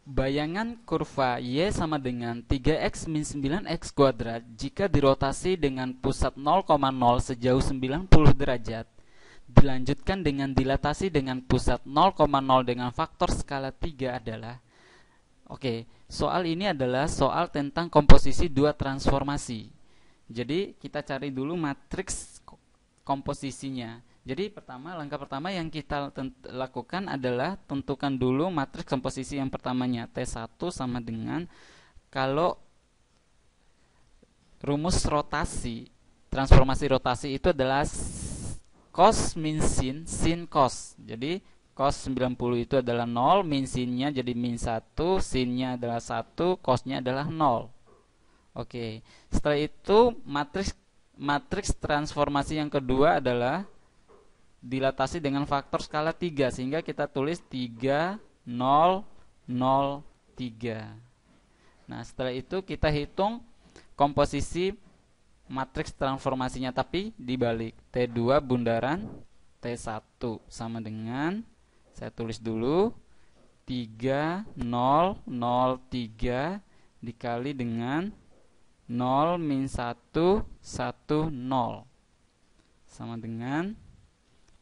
Bayangan kurva Y sama dengan 3x min 9x kuadrat jika dirotasi dengan pusat 0,0 sejauh 90 derajat, dilanjutkan dengan dilatasi dengan pusat 0,0 dengan faktor skala 3 adalah. Oke, soal ini adalah soal tentang komposisi dua transformasi. Jadi kita cari dulu matriks komposisinya. Jadi langkah pertama yang kita lakukan adalah tentukan dulu matriks komposisi yang pertamanya. T1 sama dengan, kalau rumus rotasi, transformasi rotasi itu adalah cos min sin, sin cos. Jadi cos 90 itu adalah 0, min sinnya jadi min 1, sinnya adalah 1, cosnya adalah 0. Oke, setelah itu matriks transformasi yang kedua adalah dilatasi dengan faktor skala 3, sehingga kita tulis 3, 0, 0, 3. Nah, setelah itu kita hitung komposisi matriks transformasinya, tapi dibalik. T2 bundaran T1 sama dengan, saya tulis dulu, 3, 0, 0, 3 dikali dengan 0 min 1, 1, 0 sama dengan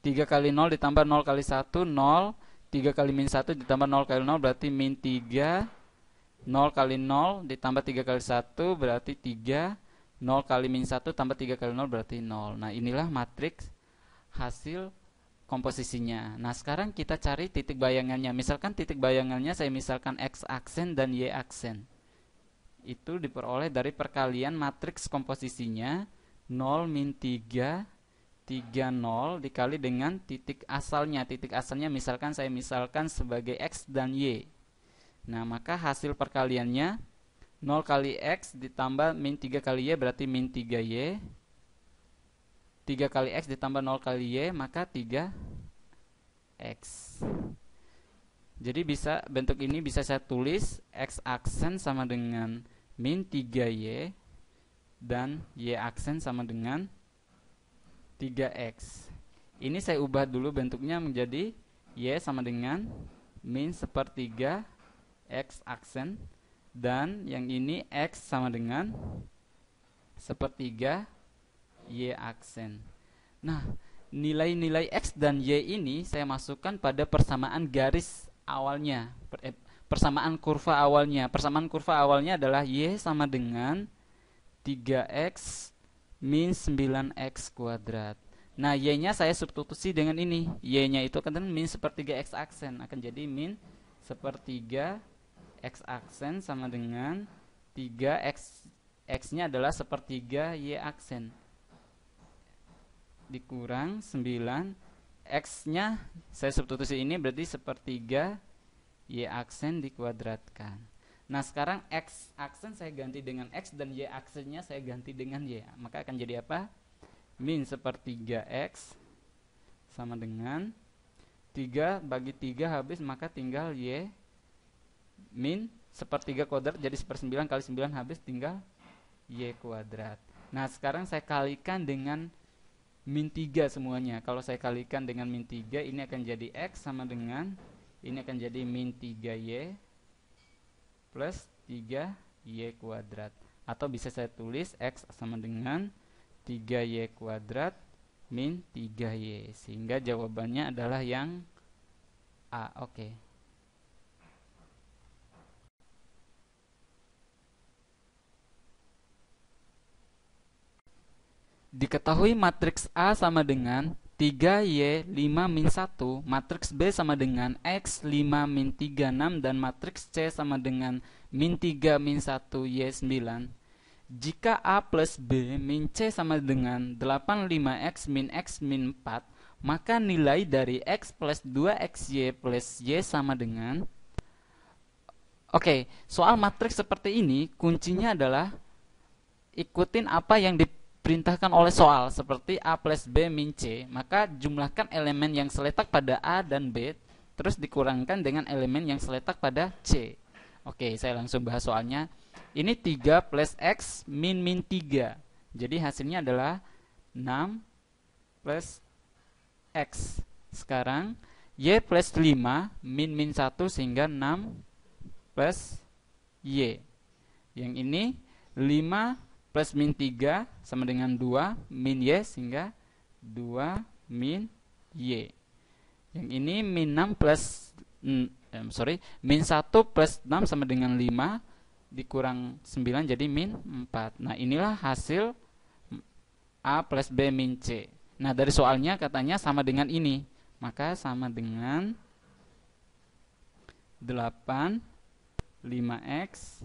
3 kali 0 ditambah 0 kali 1, 0. 3 kali min 1 ditambah 0 kali 0 berarti min 3. 0 kali 0 ditambah 3 kali 1 berarti 3. 0 kali min 1 tambah 3 kali 0 berarti 0. Nah, inilah matriks hasil komposisinya. Nah, sekarang kita cari titik bayangannya. Misalkan titik bayangannya saya misalkan X aksen dan Y aksen. Itu diperoleh dari perkalian matriks komposisinya 0 min 3, 3, 0 dikali dengan titik asalnya. Titik asalnya saya misalkan sebagai X dan Y. Nah, maka hasil perkaliannya 0 kali X ditambah min 3 kali Y berarti min 3Y. 3 kali X ditambah 0 kali Y maka 3X. Jadi bentuk ini bisa saya tulis X aksen sama dengan min 3Y dan Y aksen sama dengan 3X. Ini saya ubah dulu bentuknya menjadi Y sama dengan min sepertiga X aksen, dan yang ini X sama dengan sepertiga Y aksen. Nah, nilai-nilai X dan Y ini saya masukkan pada persamaan garis awalnya, persamaan kurva awalnya. Persamaan kurva awalnya adalah Y sama dengan 3X min 9x kuadrat. Nah, Y-nya saya substitusi dengan ini. Y-nya itu kan min sepertiga X aksen, akan jadi min sepertiga X aksen sama dengan 3X. X-nya adalah sepertiga Y aksen dikurang 9. X-nya saya substitusi ini berarti sepertiga Y aksen dikuadratkan. Nah, sekarang X aksen saya ganti dengan X dan Y aksennya saya ganti dengan Y. Maka akan jadi apa? Min sepertiga X sama dengan 3 bagi 3 habis, maka tinggal Y min sepertiga kuadrat jadi 1/9 kali 9 habis, tinggal Y kuadrat. Nah, sekarang saya kalikan dengan min 3 semuanya. Kalau saya kalikan dengan min 3, ini akan jadi X sama dengan, ini akan jadi min 3Y plus 3Y kuadrat. Atau bisa saya tulis X sama dengan 3Y kuadrat min 3Y. Sehingga jawabannya adalah yang A. Oke. Diketahui matriks A sama dengan 3Y 5 min 1, matriks B sama dengan X 5 min 3 6, dan matriks C sama dengan min 3 min 1 Y 9. Jika A plus B min C sama dengan 8 5X min X min 4, maka nilai dari X plus 2XY plus Y sama dengan. Oke, soal matriks seperti ini kuncinya adalah ikutin apa yang diperintahkan oleh soal, seperti A plus B min C, maka jumlahkan elemen yang seletak pada A dan B, terus dikurangkan dengan elemen yang seletak pada C. Oke, saya langsung bahas soalnya. Ini 3 plus X min 3. Jadi hasilnya adalah 6 plus X. Sekarang Y plus 5 min 1 sehingga 6 plus Y. Yang ini 5 plus min 3 sama dengan 2 min Y, sehingga 2 min Y. Yang ini min 6 plus min 1 plus 6 sama dengan 5 dikurang 9 jadi min 4. Nah, inilah hasil A plus B min C. Nah, dari soalnya katanya sama dengan ini. Maka sama dengan 8 5x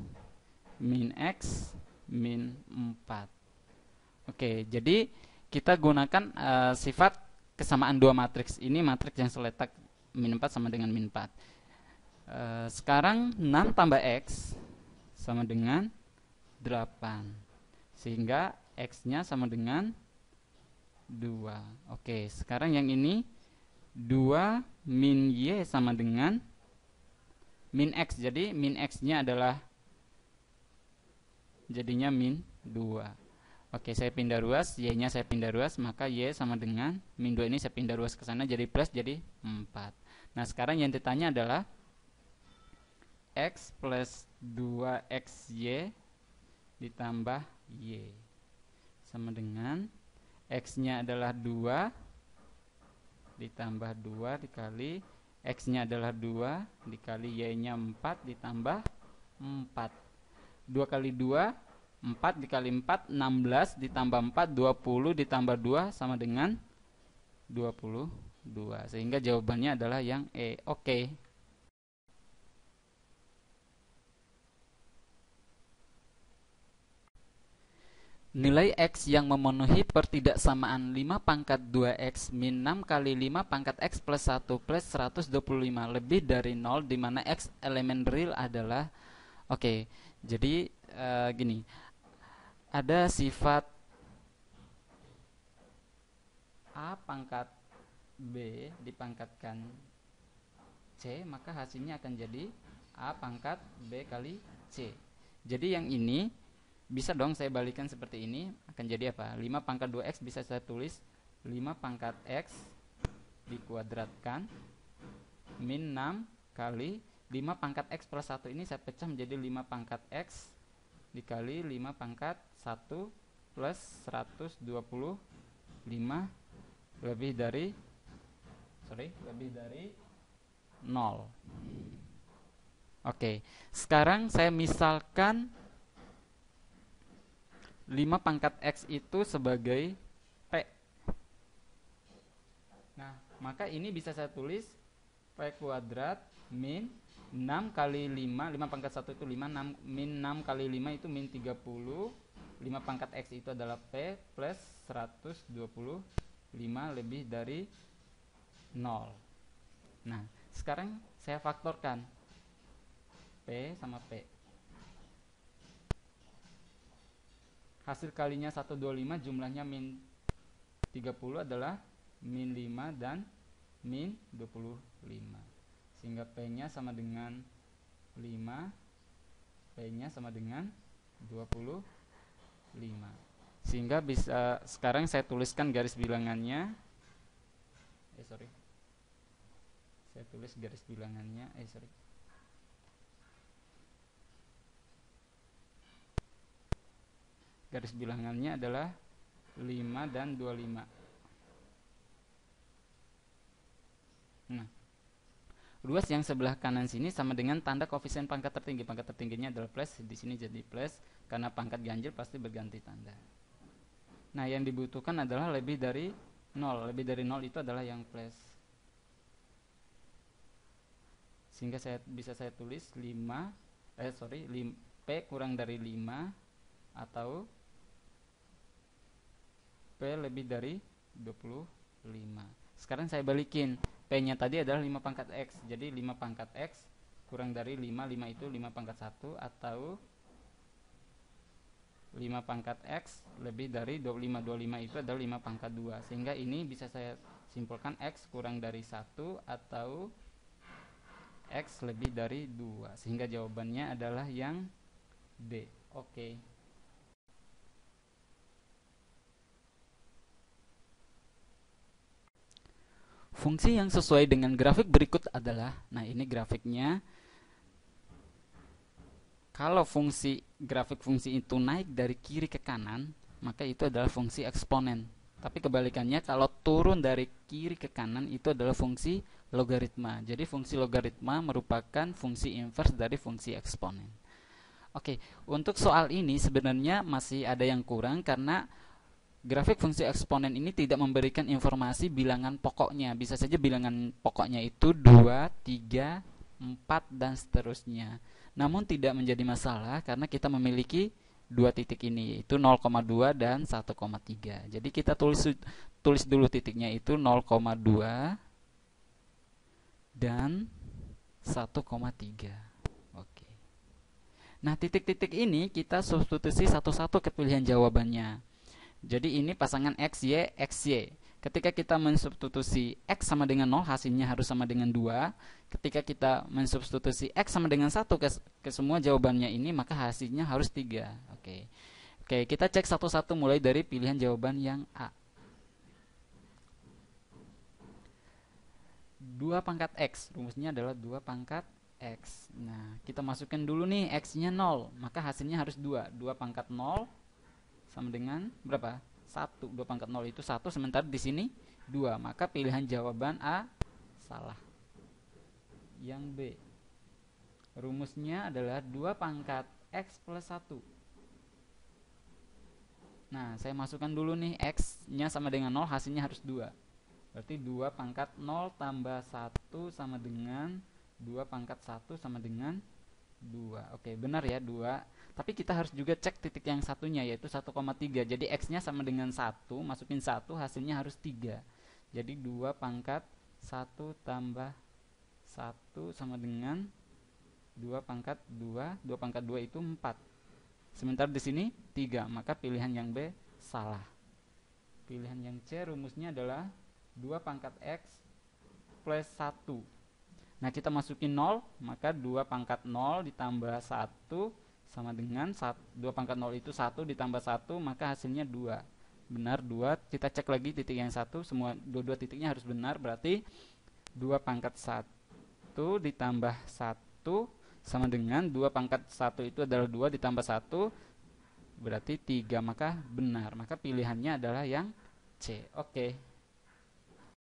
min x min 4. Oke, jadi kita gunakan sifat kesamaan dua matriks. Ini matriks yang seletak min 4 sama dengan min 4. Sekarang 6 tambah x sama dengan 8. Sehingga x-nya sama dengan 2. Oke, sekarang yang ini 2 min y sama dengan min x. Jadi min x-nya adalah jadinya min 2. Oke, saya pindah ruas, y-nya saya pindah ruas, maka y sama dengan min 2 ini saya pindah ruas ke sana jadi plus, jadi 4. Nah, sekarang yang ditanya adalah x plus 2xy ditambah y sama dengan x-nya adalah 2 ditambah 2 dikali x-nya adalah 2 dikali y-nya 4 ditambah 4. 2 kali 2 4 dikali 4 16 ditambah 4 20 ditambah 2 sama dengan 22. Sehingga jawabannya adalah yang E. Oke. Nilai x yang memenuhi pertidaksamaan 5 pangkat 2x min 6 kali 5 pangkat x plus 1 plus 125 lebih dari 0 di mana x elemen real adalah. Oke, jadi gini. Ada sifat A pangkat B dipangkatkan C, maka hasilnya akan jadi A pangkat B kali C. Jadi yang ini bisa dong saya balikan seperti ini, akan jadi apa? 5 pangkat 2x bisa saya tulis 5 pangkat x dikuadratkan min 6 kali 5 pangkat x plus 1 ini saya pecah menjadi 5 pangkat x dikali 5 pangkat 1 plus 125 lebih dari 0. Oke, sekarang saya misalkan 5 pangkat x itu sebagai P. Nah, maka ini bisa saya tulis P kuadrat min 6 kali 5, 5 pangkat 1 itu 5, 6, min 6 kali 5 itu min 30, 5 pangkat x itu adalah P plus 125 lebih dari 0. Nah, sekarang saya faktorkan P sama P. Hasil kalinya 125 jumlahnya min 30 adalah min 5 dan min 25. Sehingga P-nya sama dengan 5, P-nya sama dengan 25. Sehingga bisa sekarang saya tuliskan garis bilangannya. Saya tulis garis bilangannya. Garis bilangannya adalah 5 dan 25. Nah, ruas yang sebelah kanan sini sama dengan tanda koefisien pangkat tertinggi. Pangkat tertingginya adalah plus, di sini jadi plus karena pangkat ganjil pasti berganti tanda. Nah, yang dibutuhkan adalah lebih dari 0. Lebih dari 0 itu adalah yang plus. Sehingga bisa saya tulis P kurang dari 5 atau P lebih dari 25. Sekarang saya balikin. P-nya tadi adalah 5 pangkat X. Jadi 5 pangkat X kurang dari 5. 5 itu 5 pangkat 1 atau 5 pangkat X lebih dari 25. 25 itu adalah 5 pangkat 2. Sehingga ini bisa saya simpulkan X kurang dari 1 atau X lebih dari 2. Sehingga jawabannya adalah yang D. Oke. Fungsi yang sesuai dengan grafik berikut adalah, nah ini grafiknya. Kalau grafik fungsi itu naik dari kiri ke kanan, maka itu adalah fungsi eksponen. Tapi kebalikannya, kalau turun dari kiri ke kanan, itu adalah fungsi logaritma. Jadi fungsi logaritma merupakan fungsi inverse dari fungsi eksponen. Oke, untuk soal ini sebenarnya masih ada yang kurang karena grafik fungsi eksponen ini tidak memberikan informasi bilangan pokoknya. Bisa saja bilangan pokoknya itu 2, 3, 4, dan seterusnya. Namun tidak menjadi masalah karena kita memiliki dua titik ini, yaitu 0,2 dan 1,3. Jadi kita tulis dulu titiknya itu 0,2 dan 1,3. Oke. Nah, titik-titik ini kita substitusi satu-satu ke pilihan jawabannya. Jadi ini pasangan X, Y, X, Y. Ketika kita mensubstitusi X sama dengan 0, hasilnya harus sama dengan 2. Ketika kita mensubstitusi X sama dengan 1 ke semua jawabannya ini, maka hasilnya harus 3. Oke. Oke, kita cek satu-satu mulai dari pilihan jawaban yang A. 2 pangkat X, rumusnya adalah 2 pangkat X. Nah, kita masukkan dulu nih X-nya 0, maka hasilnya harus 2. 2 pangkat 0 sama dengan berapa? 1. 2 pangkat 0 itu 1, sementara di sini 2. Maka pilihan jawaban A salah. Yang B. Rumusnya adalah 2 pangkat X plus 1. Nah, saya masukkan dulu nih X-nya sama dengan 0, hasilnya harus 2. Berarti 2 pangkat 0 tambah 1 sama dengan 2 pangkat 1 sama dengan 2. Oke, benar ya, 2. Tapi kita harus juga cek titik yang satunya, yaitu 1,3. Jadi X-nya sama dengan 1, masukin 1, hasilnya harus 3. Jadi 2 pangkat 1 tambah 1 sama dengan 2 pangkat 2. 2 pangkat 2 itu 4. Sementara di sini 3, maka pilihan yang B salah. Pilihan yang C rumusnya adalah 2 pangkat X plus 1. Nah, kita masukin 0, maka 2 pangkat 0 ditambah 1 sama dengan 2 pangkat 0 itu 1 ditambah 1, maka hasilnya 2. Benar, 2. Kita cek lagi titik yang 1, semua dua titiknya harus benar, berarti 2 pangkat 1 ditambah 1 sama dengan 2 pangkat 1 itu adalah 2 ditambah 1, berarti 3, maka benar. Maka pilihannya adalah yang C. Oke.